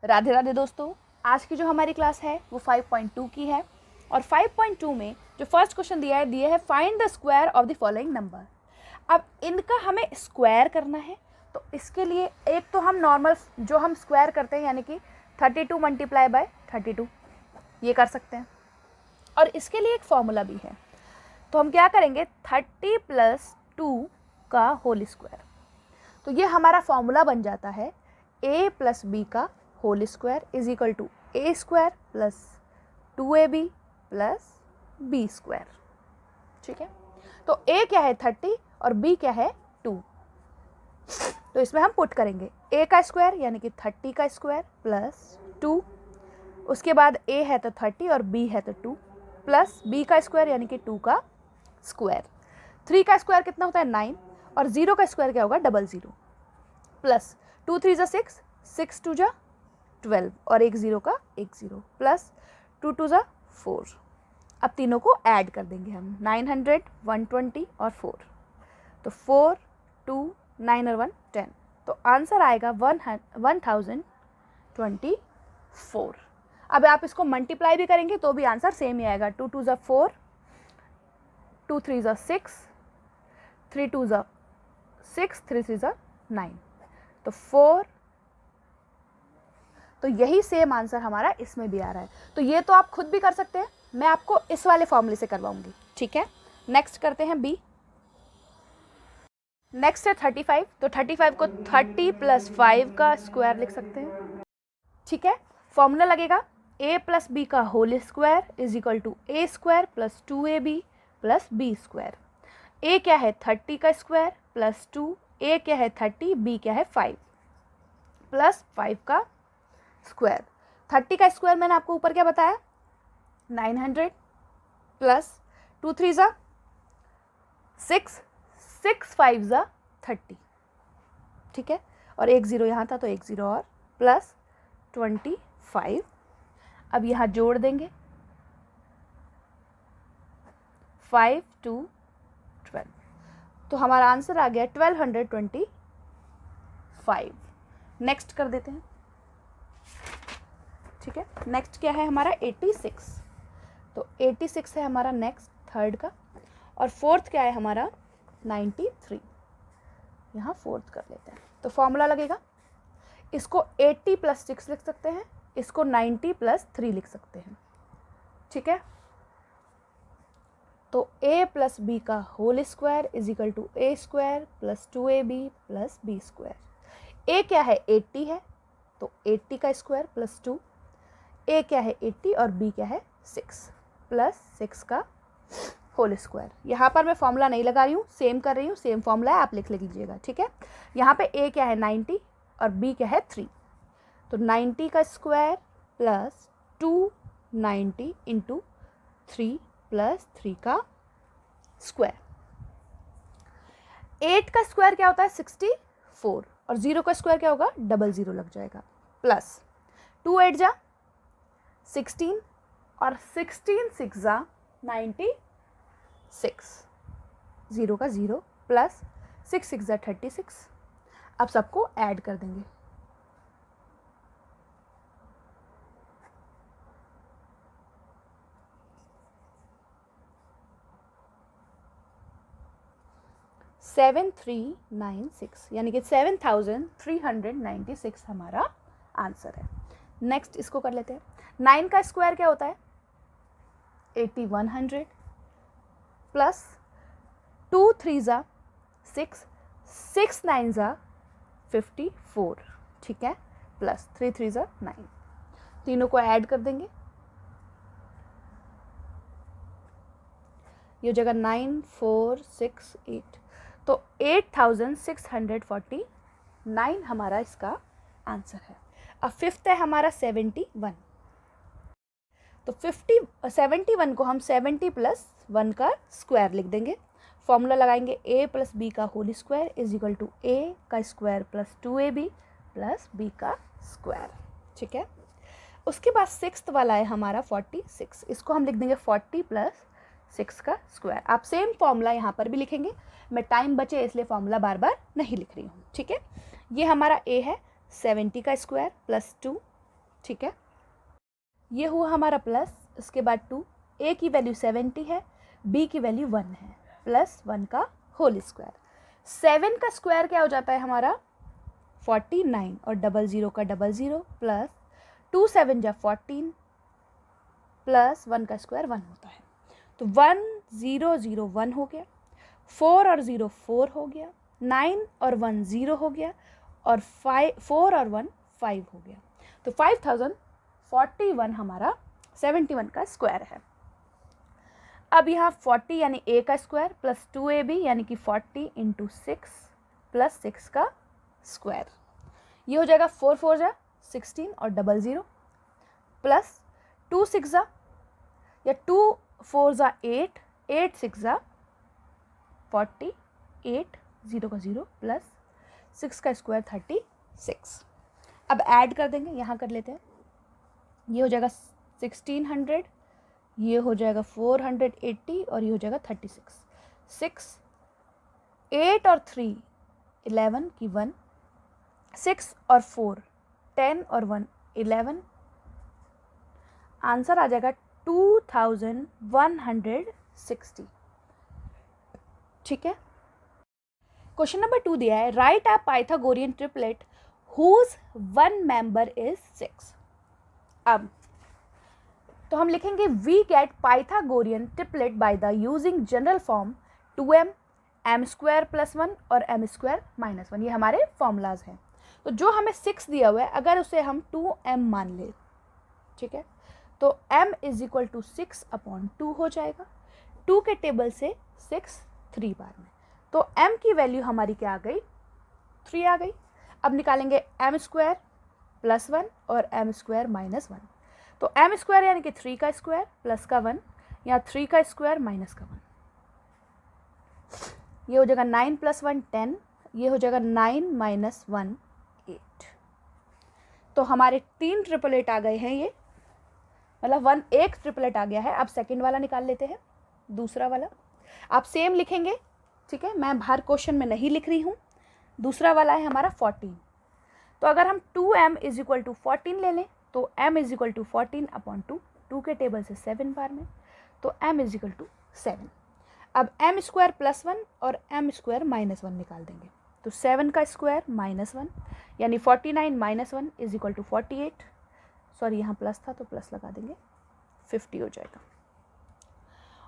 राधे राधे दोस्तों, आज की जो हमारी क्लास है वो 5.2 की है और 5.2 में जो फर्स्ट क्वेश्चन दिया है find the square of the following number. अब इनका हमें स्क्वायर करना है, तो इसके लिए एक तो हम नॉर्मल जो हम स्क्वायर करते हैं यानी कि 32 मल्टीप्लाई बाय 32 ये कर सकते हैं, और इसके लिए एक फॉर्मूला भी है। तो हम क्या करेंगे, 30 + 2 का होल स्क्वायर। तो ये हमारा फॉर्मूला बन जाता है a + b का whole square is equal to a² + 2ab + b square. ठीक है, तो a क्या है 30 और b क्या है 2। तो इसमें हम पुट करेंगे a का स्क्वायर यानी कि 30 का स्क्वायर प्लस 2, उसके बाद a है तो 30 और b है तो 2 प्लस b का स्क्वायर यानी कि 2 का स्क्वायर। 3 का स्क्वायर कितना होता है 9 और 0 का स्क्वायर क्या होगा 00 प्लस 2 3 = 6, 6 2 = 12 और एक 0 का एक 0 प्लस 2 2 = 4। अब तीनों को ऐड कर देंगे हम 900, 120 और 4। तो 4 2 9 और 1 10, तो आंसर आएगा 1024। अब आप इसको मल्टीप्लाई भी करेंगे तो भी आंसर सेम ही आएगा। 2 2 = 4, 2 3 = 6, 3 2 = 6, 3 3 = 9, तो 4। तो यही सेम आंसर हमारा इसमें भी आ रहा है। तो ये तो आप खुद भी कर सकते हैं, मैं आपको इस वाले फॉर्मूले से करवाऊंगी। ठीक है, नेक्स्ट करते हैं बी। नेक्स्ट है 35। तो 35 को 30 + 5 का स्क्वायर लिख सकते हैं। ठीक है, फॉर्मूला लगेगा a + b का whole square is equal to a² + 2ab + b square. a क्या है 30 का स्क्वायर प्लस 2, a क्या है 30, b क्या है 5 प्लस 5 का स्क्वायर। 30 का स्क्वायर मैंने आपको ऊपर क्या बताया 900 प्लस 2 3 = 6, 6 5 = 30। ठीक है, और एक 0 यहाँ था तो एक 0 और प्लस 25। अब यहाँ जोड़ देंगे 5 2 12, तो हमारा आंसर आ गया 1225। नेक्स्ट कर देते हैं। ठीक है, नेक्स्ट क्या है हमारा 86। तो 86 है हमारा नेक्स्ट थर्ड का, और फोर्थ क्या है हमारा 93। यहाँ फोर्थ कर लेते हैं। तो फॉर्मूला लगेगा, इसको 80 + 6 लिख सकते हैं, इसको 90 + 3 लिख सकते हैं। ठीक है, तो a + b का whole square is equal to a² + 2ab + b square. a क्या है 80 है, तो 80 का स्क्वायर प्लस 2, a क्या है 80 और b क्या है 6 प्लस 6 का होल स्क्वायर। यहाँ पर मैं फॉर्मूला नहीं लगा रही हूँ, सेम कर रही हूँ, सेम फॉर्मूला है, आप लिख लीजिएगा। ठीक है, यहाँ पे a क्या है 90 और b क्या है 3, तो 90 का स्क्वायर प्लस 290 इंटू 3 प्लस 3 का स्क्वायर। 8 का स्क्वायर क्या होता है 64 और 0 का स्क्वायर क्या होगा 00 लग जाएगा, प्लस 2 8 = 16 और 16 6 = 96, 0 का 0 प्लस 6 6 = 36। अब सबको ऐड कर देंगे। सेवन 396 यानी कि 7396 हमारा आंसर है। नेक्स्ट इसको कर लेते हैं। 9 का स्क्वायर क्या होता है 8100 प्लस 2 3 = 6, 6 9 = 54। ठीक है, प्लस 3 3 = 9, तीनों को ऐड कर देंगे। ये जगह 9 4 6 8, तो 8649 हमारा इसका आंसर है। अब फिफ्थ है हमारा 71। तो 71 को हम 70 + 1 का स्क्वायर लिख देंगे। फॉर्मूला लगाएंगे a + b का whole square is equal to a का स्क्वायर प्लस 2ab + b का स्क्वायर। ठीक है, उसके बाद सिक्स्थ वाला है हमारा 46, इसको हम लिख देंगे 40 + 6 का स्क्वायर। आप सेम फॉर्मूला यहाँ पर भी लिखेंगे, मैं टाइम बचे इसलिए फॉर्मूला बार बार नहीं लिख रही हूँ। ठीक है, ये हमारा a है 70 का स्क्वायर प्लस 2 ठीक है, ये हुआ हमारा प्लस, इसके बाद 2, a की वैल्यू 70 है, b की वैल्यू 1 है, प्लस 1 का होल स्क्वायर। 7 का स्क्वायर क्या हो जाता है हमारा 49 और 00 का 00 प्लस 2 7 जा 14 प्लस 1 का स्क्वायर 1 होता है। तो 1 0 0 1 हो गया, 4 और 0 4 हो गया, 9 और 1 0 हो गया, और 4 और 1 5 हो गया। तो 5041 हमारा 71 का स्क्वायर है। अब यहाँ 40 यानी a का स्क्वायर प्लस 2ab यानी कि 40 इंटू 6 प्लस 6 का स्क्वायर, ये हो जाएगा 4 4 जा 16 और 00 प्लस 2 6 जा या 2 4 जा 8, 8 6 जा 40, 8 0 का 0 प्लस 6 का स्क्वायर 36। अब ऐड कर देंगे, यहाँ कर लेते हैं, ये हो जाएगा 1600, ये हो जाएगा 480 और ये हो जाएगा 36। 6 8 और 3 11 की 1, 6 और 4 10 और 1 11, आंसर आ जाएगा 2160। ठीक है, क्वेश्चन नंबर 2 दिया है, right a Pythagorean triplet whose one member is 6। अब तो हम लिखेंगे we get Pythagorean triplet by the using general form 2m m square plus 1 और m स्क्वायर माइनस 1, ये हमारे फॉर्मूलाज हैं। तो जो हमें 6 दिया हुआ है अगर उसे हम 2m मान ले, ठीक है, तो m इज इक्वल टू 6/2 हो जाएगा। 2 के टेबल से 6 3 बार में, तो m की वैल्यू हमारी क्या आ गई 3 आ गई। अब निकालेंगे m स्क्वायर प्लस 1 और m स्क्वायर माइनस 1, तो m स्क्वायर यानी कि 3 का स्क्वायर प्लस का 1 या 3 का स्क्वायर माइनस का 1, ये हो जाएगा 9 प्लस 1 10, ये हो जाएगा 9 माइनस 1 8। तो हमारे 3 ट्रिपलेट आ गए हैं, ये मतलब एक ट्रिपलेट आ गया है। अब सेकंड वाला निकाल लेते हैं, दूसरा वाला आप सेम लिखेंगे, ठीक है, मैं बाहर क्वेश्चन में नहीं लिख रही हूँ। दूसरा वाला है हमारा 14, तो अगर हम 2m इज इक्वल टू 14 ले लें तो m इज इक्वल टू 14/2, 2 के टेबल से 7 बार में, तो m इज इक्वल टू 7। अब m स्क्वायर प्लस 1 और m स्क्वायर माइनस 1 निकाल देंगे, तो 7 का स्क्वायर माइनस 1 यानी 49 minus 1 is equal to 48, sorry यहाँ प्लस था तो प्लस लगा देंगे, 50 हो जाएगा।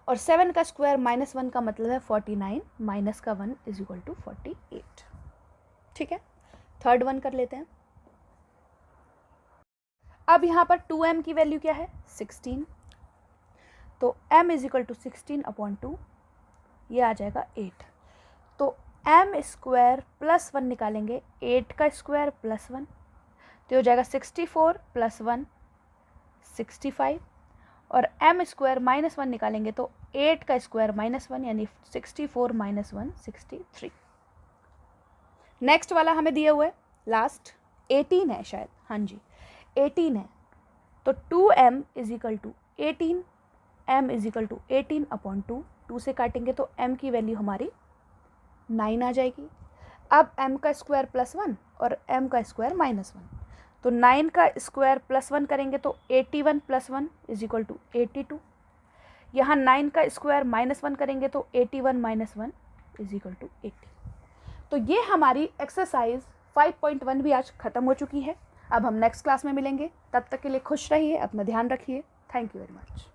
और 7 का स्क्वायर माइनस 1 का मतलब है 49 माइनस का 1 इज इक्वल टू 48। ठीक है, थर्ड वन कर लेते हैं। अब यहाँ पर 2m की वैल्यू क्या है 16, तो m इज इक्वल टू 16/2, ये आ जाएगा 8। तो m स्क्वायर प्लस 1 निकालेंगे, 8 का स्क्वायर प्लस 1 तो हो जाएगा 64 प्लस 1 65, और m स्क्वायर माइनस 1 निकालेंगे तो 8 का स्क्वायर माइनस 1 यानी 64 माइनस 1 63। नेक्स्ट वाला हमें दिया हुआ है लास्ट 18 है शायद, हाँ जी 18 है, तो 2m is equal to 18, m is equal to 18/2, 2 से काटेंगे तो m की वैल्यू हमारी 9 आ जाएगी। अब m का स्क्वायर प्लस 1 और m का स्क्वायर माइनस 1, तो 9 का स्क्वायर प्लस 1 करेंगे तो 81 प्लस 1 इज इक्वल टू 82। यहाँ 9 का स्क्वायर माइनस 1 करेंगे तो 81 माइनस 1 इज इक्वल टू 80। तो ये हमारी एक्सरसाइज 5.1 भी आज ख़त्म हो चुकी है। अब हम नेक्स्ट क्लास में मिलेंगे, तब तक के लिए खुश रहिए, अपना ध्यान रखिए। Thank you very much.